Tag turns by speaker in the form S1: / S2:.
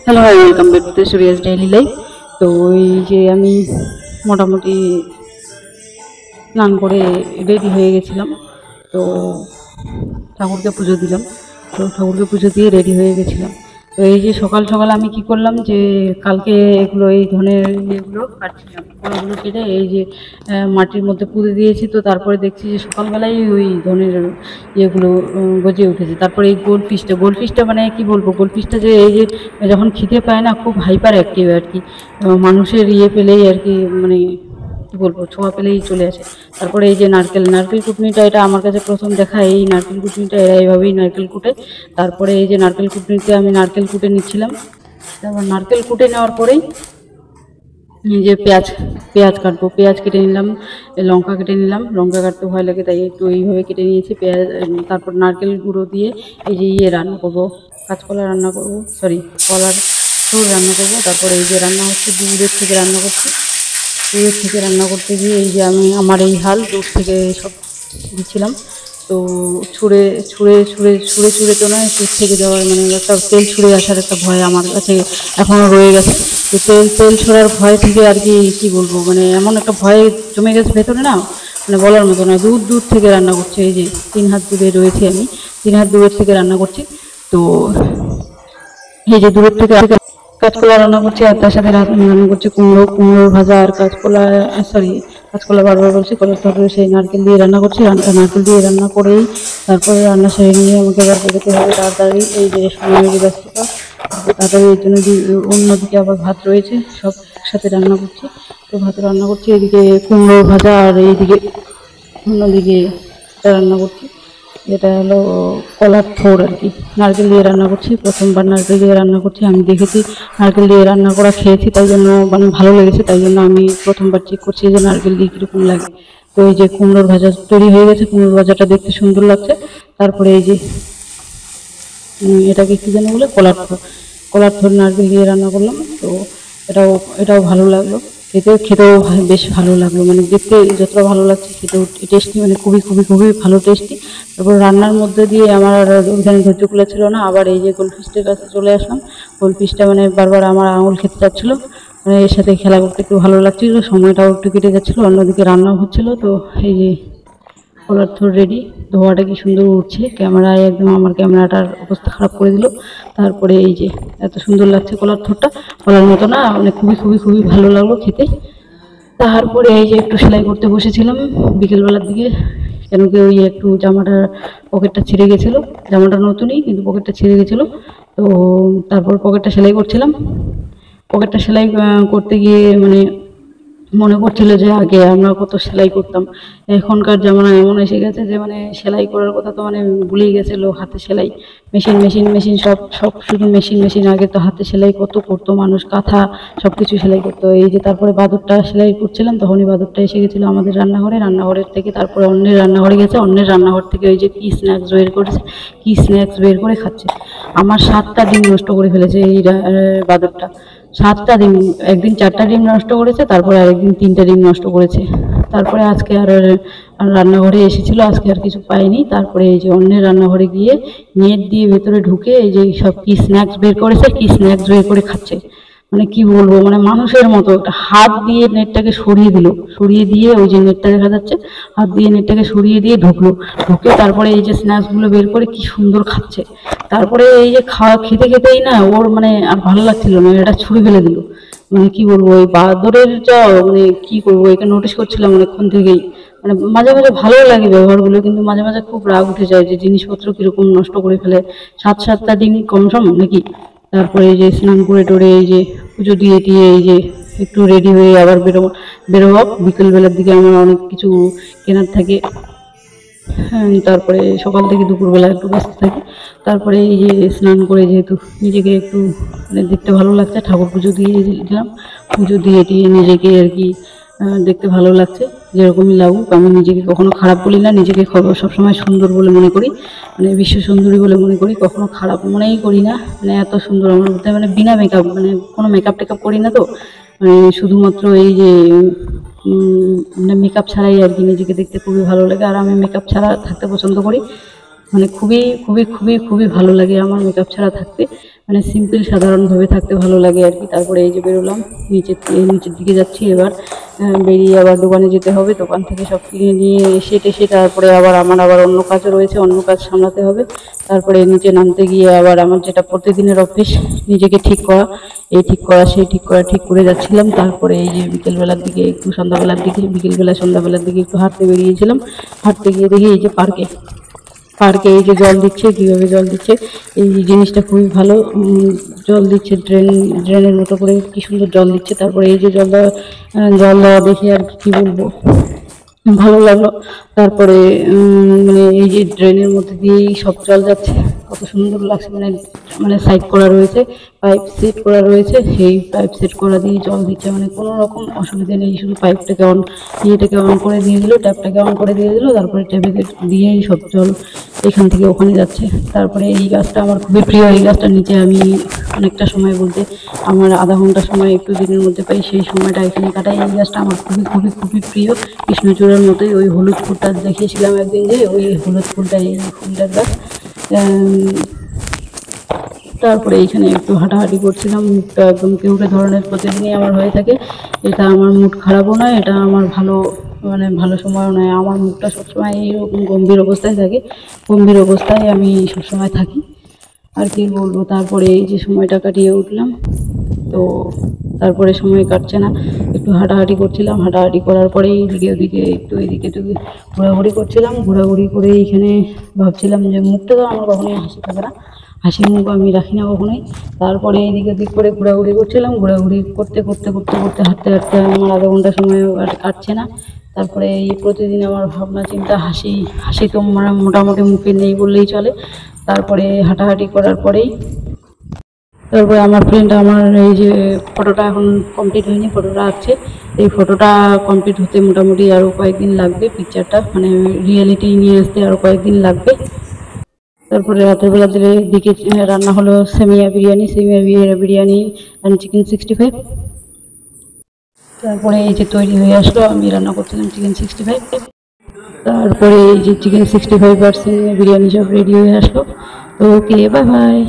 S1: Hello, welcome back to Suriya's daily life. তো এই যে আমি মোটামুটি স্নান করে রেডি হয়ে গেছিলাম। তো ঠাকুরকে পুজো দিলাম। তো ঠাকুরকে পুজো দিয়ে রেডি হয়ে গেছিলাম। তো এই যে সকাল সকাল আমি কি করলাম যে কালকে এগুলো এই ধরনের ইয়েগুলো কাটছিলাম, গোড়াগুলো কেটে এই যে মাটির মধ্যে পুঁতে দিয়েছি। তো তারপরে দেখছি যে সকালবেলায় ওই ধরনের ইয়েগুলো গজিয়ে উঠেছে। তারপরে এই গোলফিশটা মানে কি বলবো, গোলফিশটা যে এই যে যখন খিদে পায় না, খুব হাইপার অ্যাক্টিভ আর কি। মানুষের ইয়ে পেলেই আর কি, মানে কী বলবো, ছোঁয়া পেলেই চলে আসে। তারপরে এই যে নারকেল কুটনিটা, এটা আমার কাছে প্রথম দেখা। এই নারকেল কুটনিটা এরা এইভাবেই নারকেল কুটে। তারপরে এই যে নারকেল কুটনিতে আমি নারকেল কুটে নিচ্ছিলাম। তারপর নারকেল কুটে নেওয়ার পরেই এই যে পেঁয়াজ কাটবো, পেঁয়াজ কেটে নিলাম, লঙ্কা কেটে নিলাম। লঙ্কা কাটতে ভয় লাগে তাই একটু এইভাবে কেটে নিয়েছি পেঁয়াজ। তারপর নারকেল গুঁড়ো দিয়ে এই যে রান্না করবো, কাঁচকলা রান্না করবো, সরি কলার ঝোল রান্না করবো। তারপরে এই যে রান্না হচ্ছে, দুধের থেকে রান্না করছি। দুধের থেকে রান্না করতে গিয়ে এই যে আমি আমার এই হাল দুধ থেকে সব দিচ্ছিলাম। তো ছুঁড়ে ছুঁড়ে ছুঁড়ে ছুঁড়ে ছুঁড়ে তো নয়, দুধ থেকে যাওয়ার মানে একটা তেল ছুঁড়ে আসার একটা ভয় আমার কাছে এখনও রয়ে গেছে। তো তেল ছোড়ার ভয় থেকে আর কি কী বলবো, মানে এমন একটা ভয় জমে গেছে ভেতরে না, মানে বলার মতো না। দুধ থেকে রান্না করছি। এই যে 3 হাত দুধে রয়েছে, আমি 3 হাত দুধের থেকে রান্না করছি। তো এই যে দুধের থেকে কাঁচকলা রান্না করছি, আর তার সাথে রান্না করছি কুমড়ো ভাজা আর কাঁচকলা বারবার বলছি, কলার তরকারি সেই নারকেল দিয়ে রান্না করছি। নারকেল দিয়ে রান্না করেই তারপরে রান্না সেরে নিয়ে আমাকে আবার বেরোতে হবে তাড়াতাড়ি। এই যে সময়ের ব্যস্ততা, তাড়াতাড়ি এর জন্য অন্যদিকে আবার ভাত রয়েছে, সব একসাথে রান্না করছি। তো ভাত রান্না করছি, এদিকে কুমড়ো ভাজা, আর এইদিকে অন্যদিকে রান্না করছি। এটা হলো কলার থোড় আর কি, নারকেল দিয়ে রান্না করছি। প্রথমবার নারকেল দিয়ে রান্না করছি, আমি দেখেছি নারকেল দিয়ে রান্না করা, খেয়েছি, তাই জন্য মানে ভালো লেগেছে। তাই জন্য আমি প্রথমবার চেক করছি যে নারকেল দিয়ে কীরকম লাগে। তো এই যে কুমড়োর ভাজা তৈরি হয়ে গেছে, কুমড়োর ভাজাটা দেখতে সুন্দর লাগছে। তারপরে এই যে এটাকে কী যেন বলে, কলার থোড় নারকেল দিয়ে রান্না করলাম। তো এটাও ভালো লাগলো, খেতেও বেশ ভালো লাগলো। মানে দেখতে যতটা ভালো লাগছে, খেতেও টেস্টি, মানে খুবই খুবই খুবই ভালো টেস্টি। তারপর রান্নার মধ্যে দিয়ে আমার ওইখানে ধৈর্য খুলেছিল না, আবার এই যে গোলফিশটার কাছে চলে আসলাম। গোলফিশটা মানে বারবার আমার আঙুল খেতে চাচ্ছিলো, মানে এর সাথে খেলা করতে একটু ভালো লাগছিলো, সময়টাও একটু কেটে যাচ্ছিলো, অন্যদিকে রান্নাও হচ্ছিলো। তো এই যে কলার থোড় রেডি। ধোয়াটা কি সুন্দর উঠছে ক্যামেরায়, একদম আমার ক্যামেরাটার অবস্থা খারাপ করে দিল। তারপরে এই যে এত সুন্দর লাগছে কলার থোড়টা, বলার মতো না, মানে খুবই খুবই খুবই ভালো লাগলো খেতে। তারপরে এই যে একটু সেলাই করতে বসেছিলাম বিকেলবেলার দিকে, কেন কি ওই একটু জামাটার পকেটটা ছিঁড়ে গেছিলো। জামাটা নতুনই, কিন্তু পকেটটা ছিঁড়ে গেছিলো। তো তারপর পকেটটা সেলাই করছিলাম। পকেটটা সেলাই করতে গিয়ে মানে মনে পড়ছিল যে আগে আমরা কত সেলাই করতাম। এখনকার জামানা এমন এসে গেছে যে মানে সেলাই করার কথা তো মানে ভুলেই গেছিল। হাতে সেলাই, মেশিন, সব শুধু মেশিন। আগে তো হাতে সেলাই কত করতো মানুষ, কাঁথা সব কিছু সেলাই করতো। এই যে তারপরে বাদুরটা সেলাই করছিলাম, তখনই বাদুরটা এসে গেছিলো আমাদের রান্নাঘরের থেকে। তারপরে অন্যের রান্নাঘরে গেছে, অন্যের রান্নাঘর থেকে ওই যে কি স্ন্যাক্স বের করে খাচ্ছে। আমার 7টা ডিম নষ্ট করে ফেলেছে এই বাদুরটা। 7টা ডিম, একদিন 4টা ডিম নষ্ট করেছে, তারপরে আরেকদিন 3টা ডিম নষ্ট করেছে। তারপরে আজকে আর রান্নাঘরে এসেছিলো, আজকে আর কিছু পাইনি। তারপরে এই যে অন্যের রান্নাঘরে গিয়ে নেট দিয়ে ভেতরে ঢুকে এই যে সব কি স্ন্যাক্স বের করে খাচ্ছে। মানে কি বলবো, মানে মানুষের মতো একটা হাত দিয়ে নেটটাকে সরিয়ে দিয়ে ওই যে নেটটা দেখা যাচ্ছে, হাত দিয়ে নেটটাকে সরিয়ে দিয়ে ঢুকে তারপরে এই যে স্ন্যাক্সগুলো বের করে কি সুন্দর খাচ্ছে। তারপরে এই যে খেতেই না ওর মানে আর ভালো লাগছিল না, এটা ছুঁড়ে ফেলে দিল। মানে কি বলবো, ওই বাদরের যা মানে কি করবো, এটা নোটিস করছিলাম অনেকক্ষণ থেকেই। মানে মাঝে মাঝে ভালো লাগে ব্যবহারগুলো, কিন্তু মাঝে মাঝে খুব রাগ উঠে যায় যে জিনিসপত্র কিরকম নষ্ট করে ফেলে। 7টা দিন কম সম নাকি। তারপরে এই যে স্নান করে টোরে এই যে পুজো দিয়ে এই যে একটু রেডি হয়ে আবার বেরোবো। বিকেলবেলার দিকে আমার অনেক কিছু কেনার থাকে। তারপরে সকাল থেকে দুপুরবেলা একটু ব্যস্ত থাকি। তারপরে এই যে স্নান করে যেহেতু নিজেকে একটু মানে দেখতে ভালো লাগছে, ঠাকুর পুজো দিয়ে দিলাম। পুজো দিয়ে নিজেকে আর কি দেখতে ভালো লাগছে। যেরকমই লাগুক, আমি নিজেকে কখনো খারাপ বলি না, নিজেকে সবসময় সুন্দর বলে মনে করি, মানে বিশ্ব সুন্দরী বলে মনে করি, কখনো খারাপ মনেই করি না। মানে এত সুন্দর আমার মধ্যে, মানে বিনা মেকআপ, মানে কোনো মেকআপ টেকআপ করি না। তো মানে শুধুমাত্র এই যে মানে মেকআপ ছাড়াই আর কি নিজেকে দেখতে খুবই ভালো লাগে। আর আমি মেকআপ ছাড়া থাকতে পছন্দ করি, মানে খুবই খুবই খুবই খুবই ভালো লাগে আমার মেকআপ ছাড়া থাকতে। মানে সিম্পল সাধারণভাবে থাকতে ভালো লাগে আর কি। তারপরে এই যে বেরোলাম, নিচের দিকে যাচ্ছি এবার। বেরিয়ে আবার দোকানে যেতে হবে, দোকান থেকে সব কিনে নিয়ে এসে টেসে তারপরে আবার অন্য কাজও রয়েছে, অন্য কাজ সামলাতে হবে। তারপরে নিচে নামতে গিয়ে আবার আমার যেটা প্রতিদিনের অভ্যেস, নিজেকে ঠিক করা, এই ঠিক করা সেই ঠিক করে যাচ্ছিলাম। তারপরে এই যে বিকেলবেলার দিকে একটু সন্ধ্যাবেলার দিকে একটু হাঁটতে বেরিয়েছিলাম। হাঁটতে গিয়ে দেখি এই যে পার্কে এই যে জল দিচ্ছে, কীভাবে জল দিচ্ছে, এই জিনিসটা খুবই ভালো। জল দিচ্ছে ড্রেনের মতো করে, কি সুন্দর জল দিচ্ছে। তারপরে এই যে জল দেওয়া দেখে আর কি বলবো, ভালো লাগলো। তারপরে মানে এই যে ড্রেনের মধ্যে দিয়েই সব জল যাচ্ছে, কত সুন্দর লাগছে। মানে সাইড করা রয়েছে, পাইপ সেট করা রয়েছে, সেই পাইপ সেট করা দিয়ে জল দিচ্ছে, মানে কোনো রকম অসুবিধা নেই। শুধু পাইপটাকে অন করে দিয়ে দিল, ট্যাপটাকে অন করে দিয়ে দিল, তারপরে ট্যাপে দিয়েই সব জল এখান থেকে ওখানে যাচ্ছে। তারপরে এই গাছটা আমার খুবই প্রিয়। এই গাছটার নিচে আমি অনেকটা সময়, বলতে আমার আধা ঘন্টা সময় একটু দিনের মধ্যে পাই, সেই সময়টা এখানে কাটাই। এই গাছটা আমার খুবই খুবই খুবই প্রিয়। কৃষ্ণচূড়ার মতোই, ওই হলুদ ফুলটা দেখিয়েছিলাম একদিন, যে ওই হলুদ ফুলটা, এই ফুলটার গাছ। তারপরে এইখানে একটু হাঁটাহাঁটি করছিলাম, মুখটা একদম কেউটে ধরনের প্রতিদিনই আমার হয়ে থাকে। এটা আমার মুড খারাপও নয়, এটা আমার ভালো সময়ও নয়। আমার মুডটা সবসময় এইরকম গম্ভীর অবস্থায় থাকে, গম্ভীর অবস্থায় আমি সবসময় থাকি, আর কি বলবো। তারপরে এই যে সময়টা কাটিয়ে উঠলাম, তো তারপরে সময় কাটছে না, একটু হাঁটাহাঁটি করছিলাম। হাঁটাহাঁটি করার পরে এদিকে একটু ঘোরাঘুরি করছিলাম। ঘোরাঘুরি করে এইখানে ভাবছিলাম যে মুখটা তো আমার কখনোই হাসি থাকে না, হাসি মুখ আমি রাখি না কখনোই। তারপরে এদিক ওদিক করে ঘোরাঘুরি করছিলাম। ঘোরাঘুরি করতে হাঁটতে আমার আধা ঘন্টা সময় কাটছে না। তারপরে এই প্রতিদিন আমার ভাবনা চিন্তা, হাসি তো মোটামুটি মুখে নেই বললেই চলে। তারপরে হাঁটাহাঁটি করার পরেই তারপরে আমার ফ্রেন্ড আমার এই যে ফটোটা এখন কমপ্লিট হয়নি, ফটোটা আছে। এই ফটোটা কমপ্লিট হতে মোটামুটি আরও কয়েকদিন লাগবে, পিকচারটা মানে রিয়েলিটি নিয়ে আসতে আরও কয়েকদিন লাগবে। তারপরে রাতের দিকে রান্না হলো সেমিয়া বিরিয়ানি অ্যান্ড চিকেন 65। তারপরে এই যে তৈরি হয়ে আসলো, আমি রান্না করছিলাম চিকেন 65। তারপরে এই যে চিকেন 65 আর সেমিয়া বিরিয়ানি সব রেডি হয়ে আসলো। তো ওকে, বাই বাই।